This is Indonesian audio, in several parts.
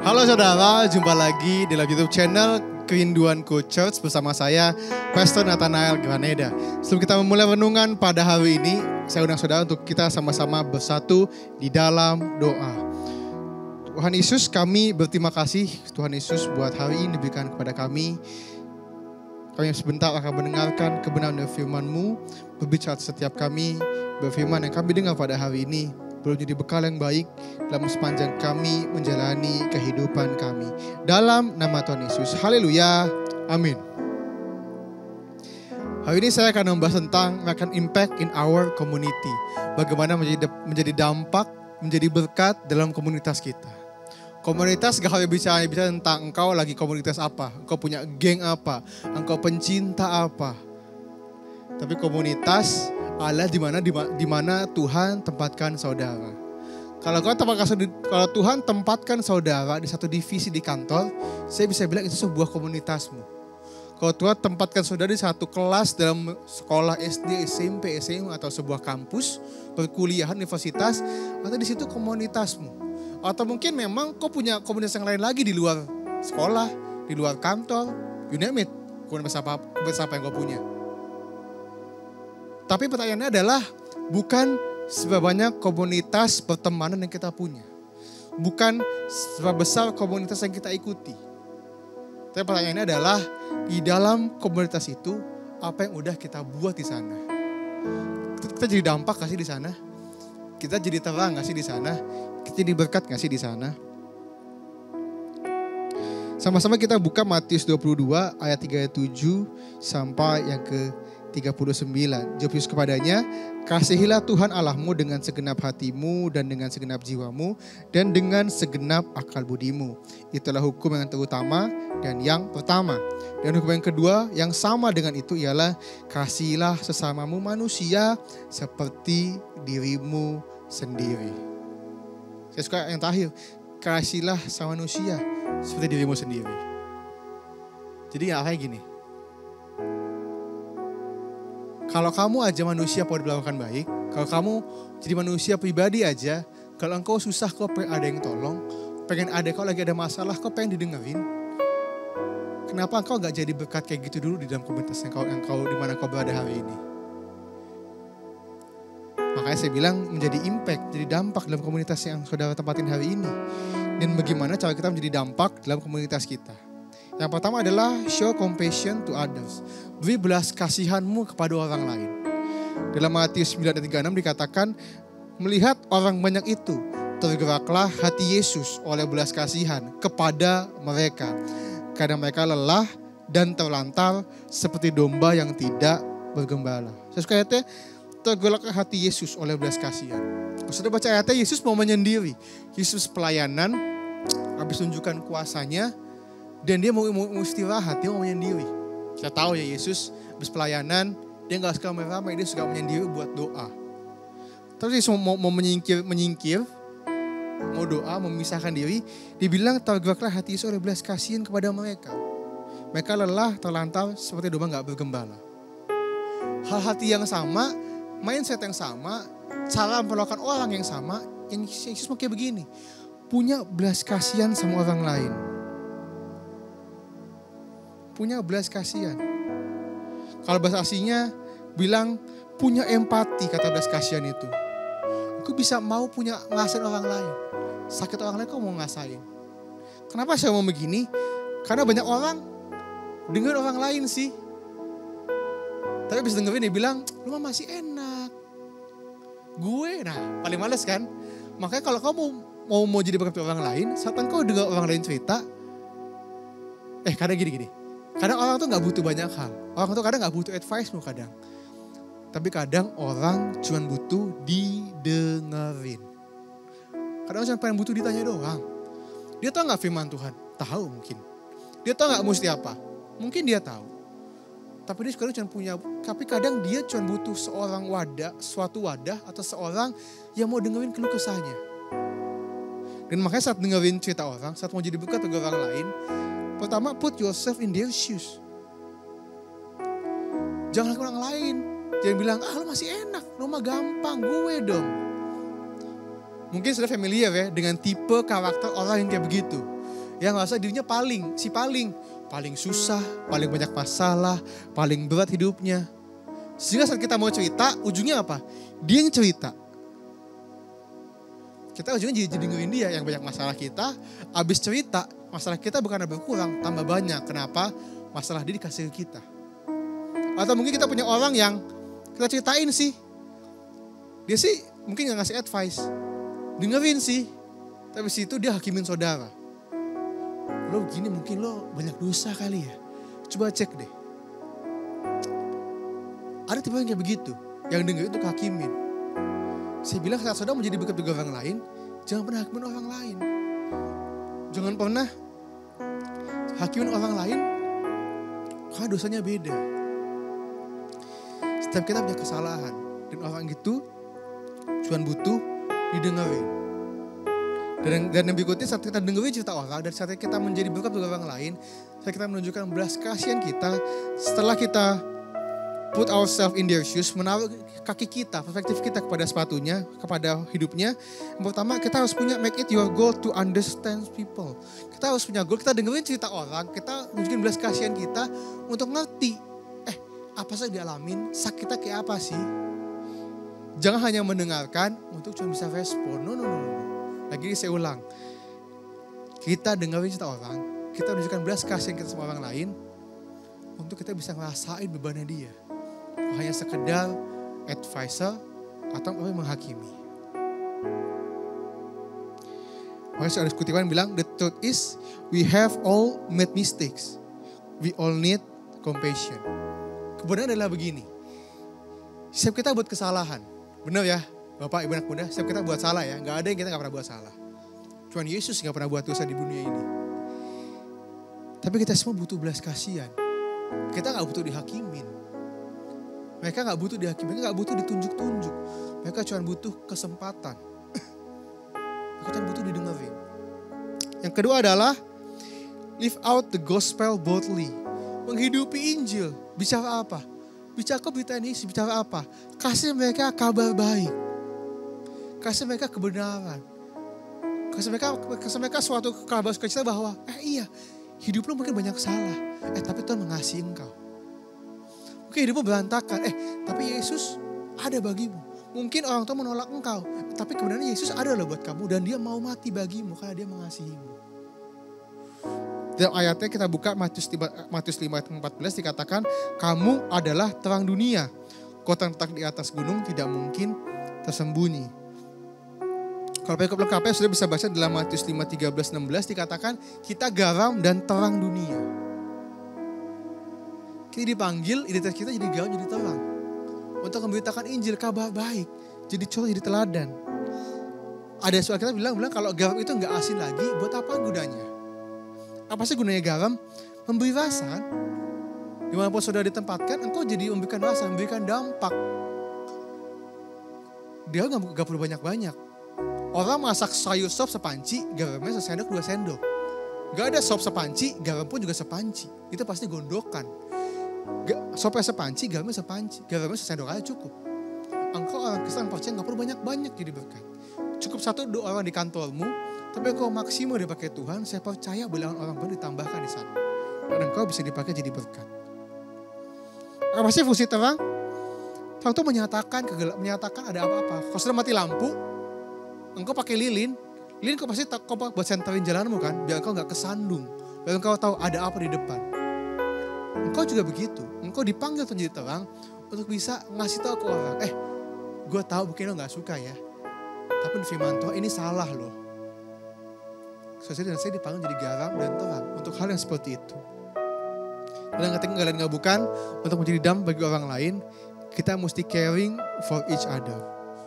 Halo saudara, jumpa lagi di YouTube channel Kerinduanku Church bersama saya, Pastor Nathanael Graneda. Sebelum kita memulai renungan pada hari ini, saya undang saudara untuk kita sama-sama bersatu di dalam doa. Tuhan Yesus, kami berterima kasih Tuhan Yesus buat hari ini diberikan kepada kami. Kami sebentar akan mendengarkan kebenaran dari firman-Mu, berbicara setiap kami, berfirman yang kami dengar pada hari ini belum jadi bekal yang baik dalam sepanjang kami menjalani kehidupan kami. Dalam nama Tuhan Yesus. Haleluya. Amin. Hari ini saya akan membahas tentang making impact in our community. Bagaimana menjadi dampak, menjadi berkat dalam komunitas kita. Komunitas gak harus bicara tentang engkau lagi komunitas apa. Engkau punya geng apa. Engkau pencinta apa. Tapi komunitas Allah di mana Tuhan tempatkan saudara. Kalau Tuhan tempatkan saudara di satu divisi di kantor, saya bisa bilang itu sebuah komunitasmu. Kalau Tuhan tempatkan saudara di satu kelas dalam sekolah SD, SMP, SMA atau sebuah kampus, perkuliahan, universitas, atau di situ komunitasmu. Atau mungkin memang kau punya komunitas yang lain lagi di luar sekolah, di luar kantor, you name it. Komunitas apa yang kau punya. Tapi pertanyaannya adalah bukan seberapa banyak komunitas pertemanan yang kita punya. Bukan seberapa besar komunitas yang kita ikuti. Tapi pertanyaannya adalah di dalam komunitas itu apa yang udah kita buat di sana. Kita jadi dampak gak sih di sana? Kita jadi terang gak sih di sana? Kita jadi berkat gak sih di sana? Sama-sama kita buka Matius 22 ayat 37 sampai yang ke 39. Jawab Yesus kepadanya, kasihilah Tuhan Allahmu dengan segenap hatimu dan dengan segenap jiwamu dan dengan segenap akal budimu. Itulah hukum yang terutama dan yang pertama. Dan hukum yang kedua yang sama dengan itu ialah kasihilah sesamamu manusia seperti dirimu sendiri. Saya suka yang terakhir, kasihilah sama manusia seperti dirimu sendiri. Jadi ya kayak gini. Kalau kamu aja manusia mau dilakukan baik, kalau kamu jadi manusia pribadi aja, kalau engkau susah kau pengen ada yang tolong, pengen ada kau lagi ada masalah kau pengen didengerin. Kenapa engkau gak jadi berkat kayak gitu dulu di dalam komunitas yang kau di mana kau berada hari ini? Makanya saya bilang menjadi impact, jadi dampak dalam komunitas yang saudara tempatin hari ini. Dan bagaimana cara kita menjadi dampak dalam komunitas kita. Yang pertama adalah show compassion to others. Beri belas kasihanmu kepada orang lain. Dalam Matius 9:36 dikatakan, melihat orang banyak itu, tergeraklah hati Yesus oleh belas kasihan kepada mereka. Karena mereka lelah dan terlantar seperti domba yang tidak bergembala. Saya suka ayatnya, tergeraklah hati Yesus oleh belas kasihan. Kalau sudah baca ayatnya, Yesus mau menyendiri. Yesus pelayanan, habis tunjukkan kuasanya, dan dia mau istirahat, dia mau menyendiri. Kita tahu ya Yesus habis pelayanan, dia gak suka ramai-ramai, dia suka menyendiri buat doa. Terus Yesus mau menyingkir, mau doa, memisahkan diri. Dia bilang, tergeraklah hati Yesus oleh belas kasihan kepada mereka. Mereka lelah, terlantar, seperti domba gak bergembala. Hal hati yang sama, mindset yang sama, cara memperlakukan orang yang sama, yang Yesus mau kayak begini. Punya belas kasihan sama orang lain. Punya belas kasihan. Kalau bahasa aslinya bilang punya empati, kata belas kasihan itu. Aku bisa mau punya ngerasain orang lain. Sakit orang lain kok mau ngerasain. Kenapa saya mau begini? Karena banyak orang dengar orang lain sih. Tapi bisa dengerin dia bilang, lu mah masih enak. Gue, paling males kan. Makanya kalau kamu mau jadi berkat orang lain, saat kau dengar orang lain cerita, kadang gini. Kadang orang tuh gak butuh banyak hal. Orang tuh kadang gak butuh advice-mu kadang. Tapi kadang orang cuma butuh didengerin. Kadang cuma pengen butuh ditanya doang. Dia tahu gak firman Tuhan? Tahu mungkin. Dia tahu gak mesti apa? Mungkin dia tahu. Tapi dia sekarang cuma punya. Tapi kadang dia cuma butuh suatu wadah atau seorang yang mau dengerin keluh kesahnya. Dan makanya saat dengerin cerita orang, saat mau jadi berkat bagi orang lain, pertama, put yourself in their shoes. Jangan orang lain. Jangan bilang, lu masih enak, lu mah gampang, gue dong. Mungkin sudah familiar ya dengan tipe karakter orang yang kayak begitu. Yang merasa dirinya paling susah, paling banyak masalah, paling berat hidupnya. Sehingga saat kita mau cerita, ujungnya apa? Dia yang cerita. Kita ujungnya jadi dengerin dia yang banyak masalah kita. Abis cerita, masalah kita bukan berkurang, tambah banyak. Kenapa? Masalah dia dikasih ke kita. Atau mungkin kita punya orang yang kita ceritain sih. Dia sih mungkin gak ngasih advice. Dengerin sih. Tapi situ dia hakimin saudara. Lo begini mungkin lo banyak dosa kali ya. Coba cek deh. Ada tipe yang kayak begitu. Yang dengerin itu kehakimin. Saya bilang saat saudara menjadi berkat bagi orang lain, jangan pernah hakimin orang lain. Jangan pernah hakimin orang lain karena dosanya beda. Setiap kita punya kesalahan. Dan orang gitu cuma butuh didengerin. Dan yang berikutnya saat kita dengerin cerita orang, dan saat kita menjadi berkat bagi orang lain, saat kita menunjukkan belas kasihan kita, setelah kita put ourselves in their shoes, menaruh kaki kita, perspektif kita kepada sepatunya, kepada hidupnya. Yang pertama, kita harus punya make it your goal to understand people. Kita harus punya goal, kita dengerin cerita orang, kita nunjukin belas kasihan kita untuk ngerti, apa sih dialamin, sakitnya kayak apa sih. Jangan hanya mendengarkan untuk cuma bisa respon. No. Lagi saya ulang. Kita dengerin cerita orang, kita menunjukkan belas kasihan kita sama orang lain untuk kita bisa ngerasain bebannya dia. Hanya sekedar advisor atau menghakimi. Makanya ada kutipan bilang, the truth is we have all made mistakes. We all need compassion. Kebenaran adalah begini. Setiap kita buat kesalahan. Benar ya? Bapak, Ibu, anak muda, setiap kita buat salah ya. Gak ada yang kita gak pernah buat salah. Cuman Yesus gak pernah buat dosa di dunia ini. Tapi kita semua butuh belas kasihan. Kita gak butuh dihakimin. Mereka gak butuh dihakimin, mereka gak butuh ditunjuk-tunjuk. Mereka cuma butuh kesempatan. Mereka cuma butuh didengerin. Yang kedua adalah live out the gospel boldly. Menghidupi Injil. Bicara apa? Bicara berita ini, bicara apa? Kasih mereka kabar baik. Kasih mereka kebenaran. Kasih mereka suatu kabar sukacita bahwa iya, hidup lo mungkin banyak salah. Tapi Tuhan mengasihi engkau. Mungkin hidupmu berantakan. Tapi Yesus ada bagimu. Mungkin orang tua menolak engkau. Tapi kebenaran Yesus ada loh buat kamu. Dan dia mau mati bagimu karena dia mengasihimu. Dalam ayatnya kita buka Matius 5 ayat 14 dikatakan, kamu adalah terang dunia. Kota terletak di atas gunung tidak mungkin tersembunyi. Kalau perikop lengkapnya sudah bisa baca dalam Matius 5, 13, 16 dikatakan kita garam dan terang dunia. Kita dipanggil, identitas kita jadi garam, jadi terang. Untuk memberitakan Injil, kabar baik. Jadi contoh, jadi teladan. Ada soal kita bilang kalau garam itu gak asin lagi, buat apa gunanya? Apa sih gunanya garam? Memberi rasa. Dimanapun saudara ditempatkan, engkau jadi memberikan rasa, memberikan dampak. Dia gak perlu banyak-banyak. Orang masak sayur sop sepanci, garamnya sesendok 2 sendok. Gak ada sop sepanci, garam pun juga sepanci. Itu pasti gondokan. Sopnya sepanci, garamnya sepanci. Garamnya sesendok aja cukup. Engkau orang Kristen percaya gak perlu banyak-banyak jadi berkat. Cukup 1-2 orang di kantormu, tapi engkau maksimal dipakai Tuhan, saya percaya bilangan orang baru ditambahkan di sana. Dan engkau bisa dipakai jadi berkat. Apa sih fungsi terang? Terang itu menyatakan ada apa-apa. Kalau sudah mati lampu, engkau pakai lilin kau pasti buat senterin jalanmu kan, biar engkau gak kesandung, biar engkau tahu ada apa di depan. Engkau juga begitu, engkau dipanggil untuk jadi terang, untuk bisa ngasih tahu ke orang, gue tahu mungkin lo gak suka ya, tapi firman Tuhan ini salah loh. Saudara dan saya dipanggil jadi garam dan terang untuk hal yang seperti itu. Dan ketika kalian gak bukan untuk menjadi dam bagi orang lain, kita mesti caring for each other,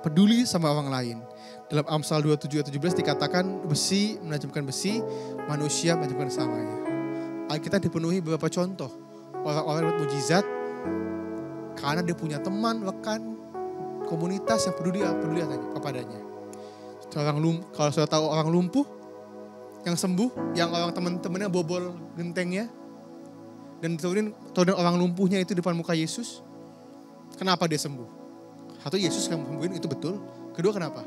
peduli sama orang lain. Dalam Amsal 27 ayat 17 dikatakan besi menajamkan besi, manusia menajamkan samanya. Alkitab dipenuhi beberapa contoh. Orang-orang yang mujizat karena dia punya teman, rekan, komunitas yang peduli kepadanya. Kalau sudah tahu orang lumpuh yang sembuh, yang orang teman-temannya bobol gentengnya dan turunin orang lumpuhnya itu di depan muka Yesus. Kenapa dia sembuh? Satu, Yesus yang sembuhin itu betul. Kedua, kenapa?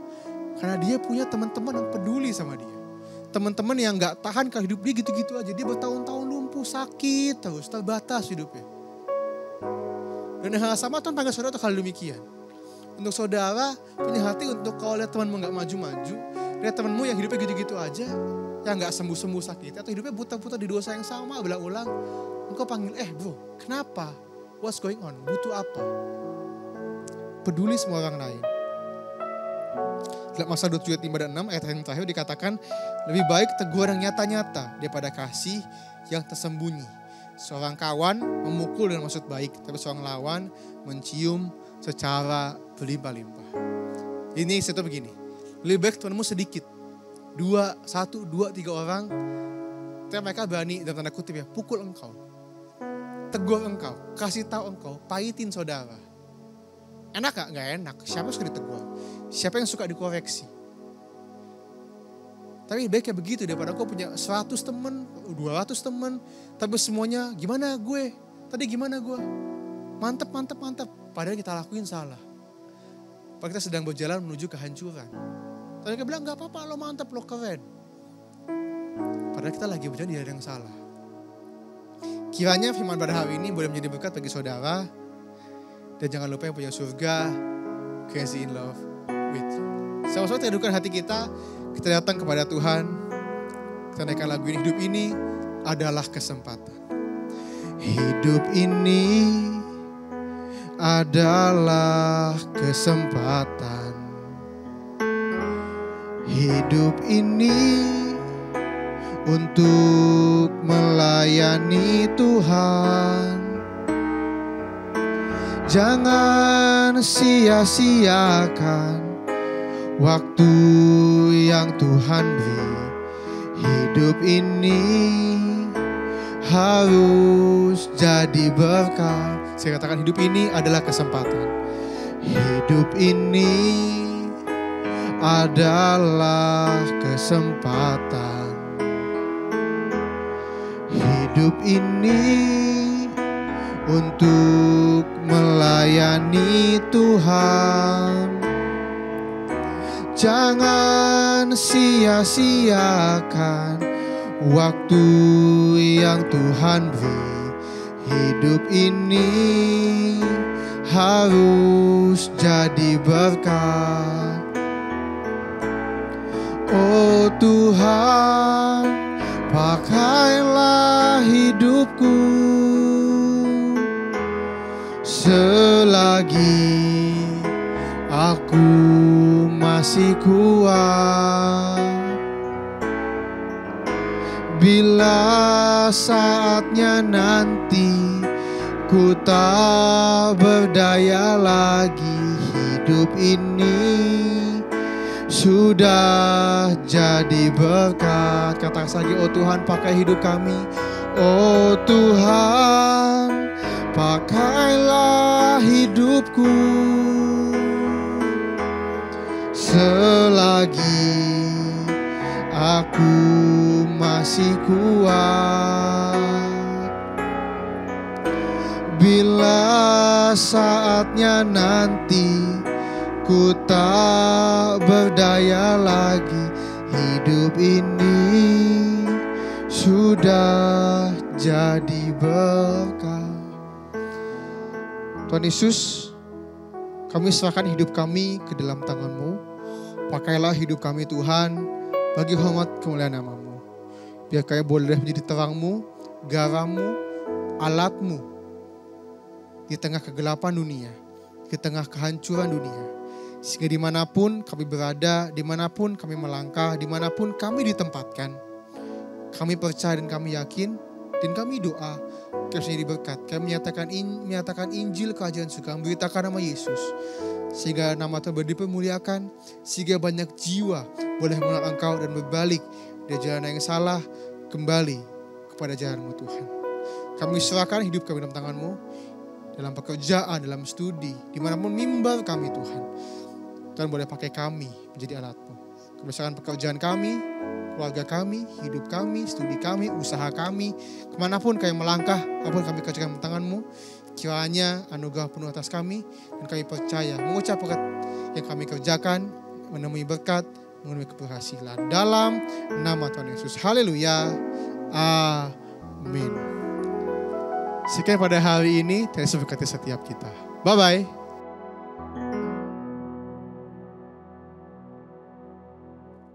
Karena dia punya teman-teman yang peduli sama dia. teman-teman yang gak tahan kalau hidup dia gitu-gitu aja. Dia bertahun-tahun lumpuh, sakit terus, terbatas hidupnya. Dan hal sama tentang saudara tuh hal demikian. Untuk saudara punya hati untuk kalau lihat temanmu gak maju-maju, lihat temanmu yang hidupnya gitu-gitu aja, yang gak sembuh-sembuh sakit, atau hidupnya buta-buta di dosa yang sama, berulang-ulang. Engkau panggil, bro, kenapa? What's going on? Butuh apa? Peduli semua orang lain. Dalam Mazmur 27 ayat 5 dan 6 ayat yang terakhir dikatakan, lebih baik teguran yang nyata-nyata daripada kasih yang tersembunyi. Seorang kawan memukul dengan maksud baik, tapi seorang lawan mencium secara berlimpah-limpah. Ini itu begini, lebih baik temanmu sedikit, 1, 2, 3 orang, tapi mereka berani dalam tanda kutip pukul engkau, tegur engkau, kasih tahu engkau, pahitin saudara. Enak gak? Gak enak. Siapa yang suka ditegur? Siapa yang suka dikoreksi? Tapi baiknya begitu daripada kau punya 100 teman, 200 teman, tapi semuanya gimana gue? Tadi gimana gue? Mantap. Padahal kita lakuin salah. Padahal kita sedang berjalan menuju kehancuran. Tadi kita bilang gak apa-apa, lo mantap, lo keren. Padahal kita lagi berjalan di jalan yang salah. Kiranya firman pada hari ini boleh menjadi berkat bagi saudara. Dan jangan lupa yang punya surga, crazy in love with you. Sama-sama teduhkan hati kita datang kepada Tuhan. Kita naikkan lagu ini, hidup ini adalah kesempatan. Hidup ini adalah kesempatan. Hidup ini untuk melayani Tuhan. Jangan sia-siakan waktu yang Tuhan beri. Hidup ini harus jadi berkat. Saya katakan hidup ini adalah kesempatan. Hidup ini adalah kesempatan. Hidup ini untuk melayani Tuhan. Jangan sia-siakan waktu yang Tuhan beri. Hidup ini harus jadi berkat. Oh Tuhan, pakailah hidupku selagi aku masih kuat. Bila saatnya nanti ku tak berdaya lagi, hidup ini sudah jadi berkat. Kata lagi, oh Tuhan pakai hidup kami. Oh Tuhan, pakailah hidupku selagi aku masih kuat. Bila saatnya nanti ku tak berdaya lagi, hidup ini sudah jadi berkat. Tuhan Yesus, kami serahkan hidup kami ke dalam tangan-Mu. Pakailah hidup kami Tuhan, bagi hormat kemuliaan nama-Mu. Biar kami boleh menjadi terang-Mu, garam-Mu, alat-Mu di tengah kegelapan dunia, di tengah kehancuran dunia. Sehingga dimanapun kami berada, dimanapun kami melangkah, dimanapun kami ditempatkan, kami percaya dan kami yakin, dan kami doa, kami menjadi berkat. Kami menyatakan Injil kerajaan surga, memberitakan nama Yesus. Sehingga nama Tuhan dipermuliakan, sehingga banyak jiwa boleh mengenal Engkau dan berbalik dari jalan yang salah, kembali kepada jalan-Mu Tuhan. Kami serahkan hidup kami dalam tangan-Mu, dalam pekerjaan, dalam studi, dimanapun mimbar kami Tuhan. Tuhan boleh pakai kami menjadi alat-Mu. Kebesaran pekerjaan kami, keluarga kami, hidup kami, studi kami, usaha kami, kemanapun kami melangkah, apapun kami kerjakan dalam tangan-Mu, kiranya anugerah penuh atas kami, dan kami percaya mengucap berkat yang kami kerjakan, menemui berkat, mengenai keberhasilan. Dalam nama Tuhan Yesus. Haleluya. Amin. Sekian pada hari ini. Tuhan Yesus berkati setiap kita. Bye-bye.